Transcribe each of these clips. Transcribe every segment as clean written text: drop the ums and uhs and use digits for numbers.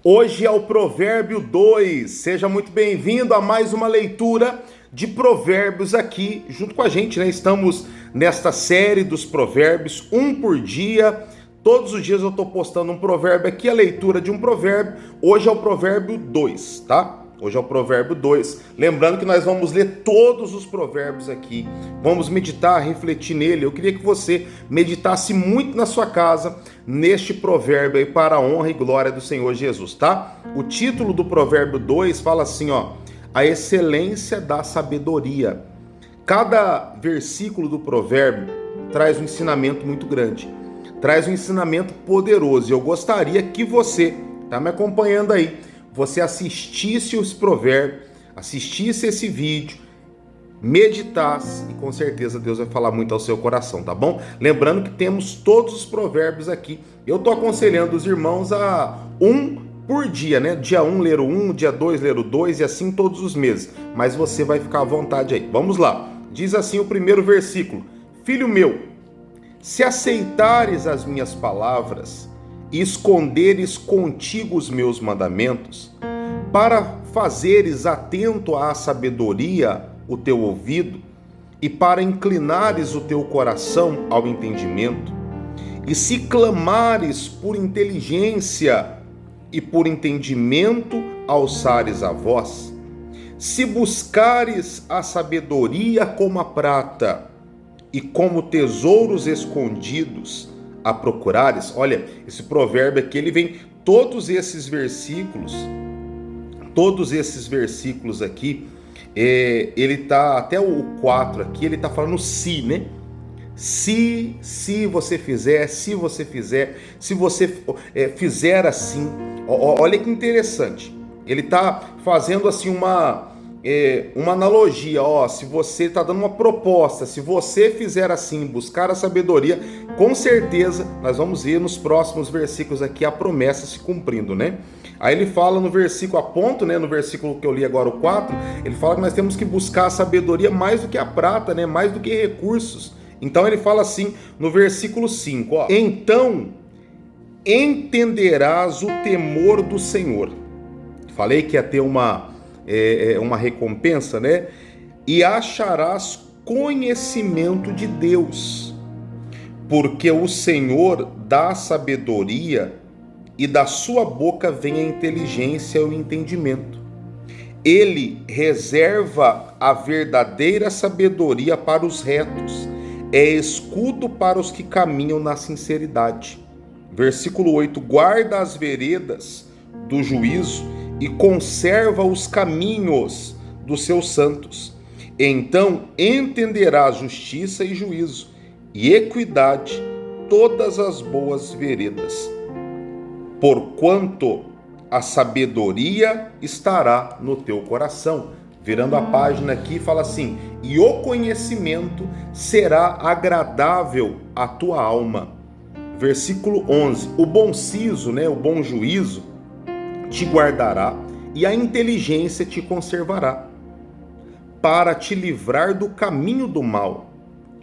Hoje é o Provérbio 2. Seja muito bem-vindo a mais uma leitura de provérbios aqui junto com a gente, né? Estamos nesta série dos provérbios, um por dia. Todos os dias eu estou postando um provérbio aqui, a leitura de um provérbio. Hoje é o Provérbio 2, tá? Hoje é o Provérbio 2. Lembrando que nós vamos ler todos os provérbios aqui. Vamos meditar, refletir nele. Eu queria que você meditasse muito na sua casa neste provérbio aí para a honra e glória do Senhor Jesus, tá? O título do Provérbio 2 fala assim, ó: a excelência da sabedoria. Cada versículo do provérbio traz um ensinamento muito grande. Traz um ensinamento poderoso. E eu gostaria que você, tá me acompanhando aí, você assistisse os provérbios, assistisse esse vídeo, meditasse e com certeza Deus vai falar muito ao seu coração, tá bom? Lembrando que temos todos os provérbios aqui. Eu tô aconselhando os irmãos a um por dia, né? Dia 1 ler o 1, dia 2 ler o 2 e assim todos os meses. Mas você vai ficar à vontade aí. Vamos lá. Diz assim o primeiro versículo: Filho meu, se aceitares as minhas palavras e esconderes contigo os meus mandamentos, para fazeres atento à sabedoria o teu ouvido, e para inclinares o teu coração ao entendimento, e se clamares por inteligência e por entendimento alçares a voz, se buscares a sabedoria como a prata, e como tesouros escondidos a procurares. Olha, esse provérbio aqui, ele vem todos esses versículos aqui, ele tá até o 4 aqui, ele tá falando se, né? Se você fizer, se você fizer assim. Olha que interessante. Ele tá fazendo assim uma analogia, ó, se você está dando uma proposta, se você fizer assim, buscar a sabedoria, com certeza nós vamos ver nos próximos versículos aqui a promessa se cumprindo, né? Aí ele fala no versículo, a ponto, né, no versículo que eu li agora, o 4, ele fala que nós temos que buscar a sabedoria mais do que a prata, né, mais do que recursos. Então ele fala assim no versículo 5, ó: então entenderás o temor do Senhor. Falei que ia ter uma recompensa, né? E acharás conhecimento de Deus, porque o Senhor dá sabedoria e da sua boca vem a inteligência e o entendimento. Ele reserva a verdadeira sabedoria para os retos, é escudo para os que caminham na sinceridade. Versículo 8: guarda as veredas do juízo e conserva os caminhos dos seus santos. Então entenderá justiça e juízo, e equidade, todas as boas veredas. Porquanto a sabedoria estará no teu coração. Virando a página aqui, fala assim: e o conhecimento será agradável à tua alma. Versículo 11: o bom siso, né, o bom juízo, te guardará, e a inteligência te conservará, para te livrar do caminho do mal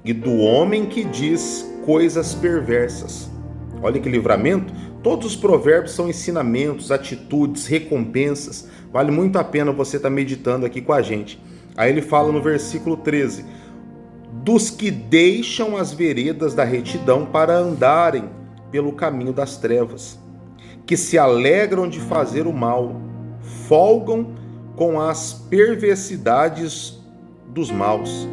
e do homem que diz coisas perversas. Olha que livramento! Todos os provérbios são ensinamentos, atitudes, recompensas. Vale muito a pena você estar meditando aqui com a gente. Aí ele fala no versículo 13: dos que deixam as veredas da retidão para andarem pelo caminho das trevas, que se alegram de fazer o mal, folgam com as perversidades dos maus,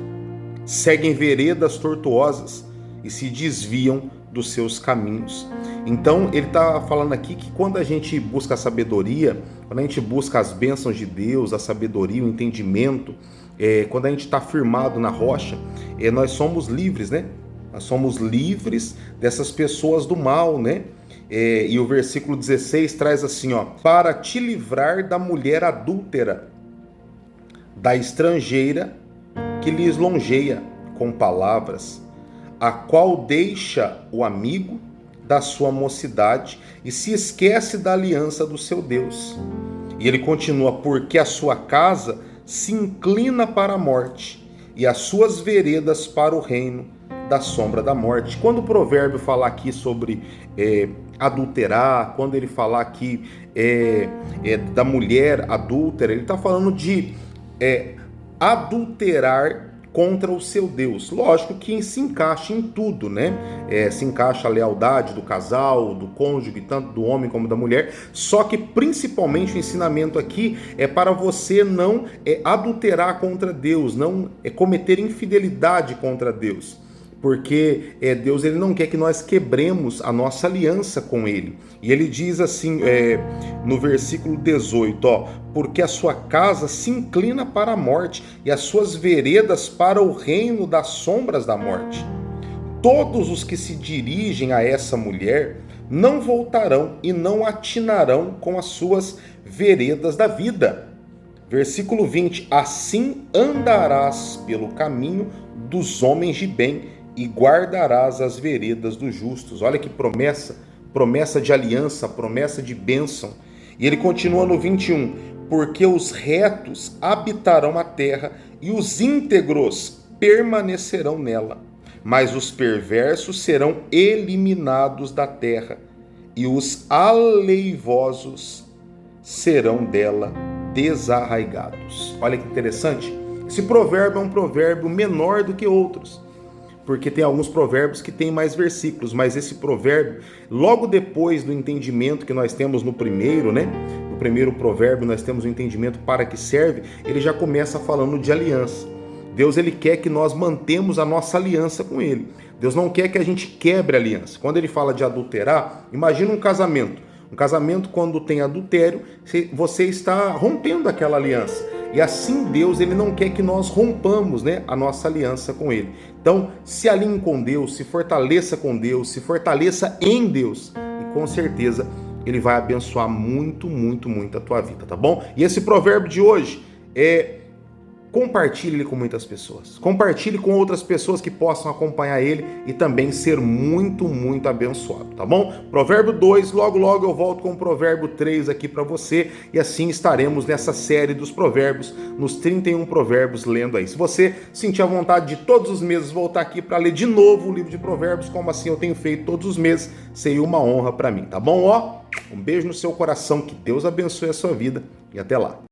seguem veredas tortuosas e se desviam dos seus caminhos. Então ele está falando aqui que quando a gente busca a sabedoria, quando a gente busca as bênçãos de Deus, a sabedoria, o entendimento, quando a gente está firmado na rocha, nós somos livres, né? Nós somos livres dessas pessoas do mal, né? E o versículo 16 traz assim, ó: para te livrar da mulher adúltera, da estrangeira que lhe lisonjeia com palavras, a qual deixa o amigo da sua mocidade e se esquece da aliança do seu Deus. E ele continua: porque a sua casa se inclina para a morte e as suas veredas para o reino, da sombra da morte. Quando o provérbio falar aqui sobre adulterar, quando ele falar aqui da mulher adúltera, ele está falando de adulterar contra o seu Deus. Lógico que se encaixa em tudo, né? Se encaixa a lealdade do casal, do cônjuge, tanto do homem como da mulher, só que principalmente o ensinamento aqui é para você não adulterar contra Deus, não cometer infidelidade contra Deus. Porque Deus ele não quer que nós quebremos a nossa aliança com Ele. E Ele diz assim no versículo 18, porque a sua casa se inclina para a morte e as suas veredas para o reino das sombras da morte. Todos os que se dirigem a essa mulher não voltarão e não atinarão com as suas veredas da vida. Versículo 20, assim andarás pelo caminho dos homens de bem e guardarás as veredas dos justos. Olha que promessa de aliança, promessa de bênção. E ele continua no 21, porque os retos habitarão a terra e os íntegros permanecerão nela, mas os perversos serão eliminados da terra e os aleivosos serão dela desarraigados. Olha que interessante. Esse provérbio é um provérbio menor do que outros, porque tem alguns provérbios que tem mais versículos, mas esse provérbio, logo depois do entendimento que nós temos no primeiro, né? No primeiro provérbio nós temos o entendimento para que serve, ele já começa falando de aliança. Deus ele quer que nós mantemos a nossa aliança com Ele. Deus não quer que a gente quebre a aliança. Quando ele fala de adulterar, imagina um casamento. Um casamento, quando tem adultério, você está rompendo aquela aliança. E assim Deus ele não quer que nós rompamos, né, a nossa aliança com Ele. Então, se alinhe com Deus, se fortaleça com Deus, se fortaleça em Deus. E com certeza Ele vai abençoar muito, muito, muito a tua vida, tá bom? E esse provérbio de hoje compartilhe ele com muitas pessoas. Compartilhe com outras pessoas que possam acompanhar ele e também ser muito, muito abençoado, tá bom? Provérbio 2, logo, logo eu volto com o provérbio 3 aqui para você e assim estaremos nessa série dos provérbios, nos 31 provérbios lendo aí. Se você sentir a vontade de todos os meses voltar aqui para ler de novo o livro de provérbios, como assim eu tenho feito todos os meses, seria uma honra para mim, tá bom? Um beijo no seu coração, que Deus abençoe a sua vida e até lá.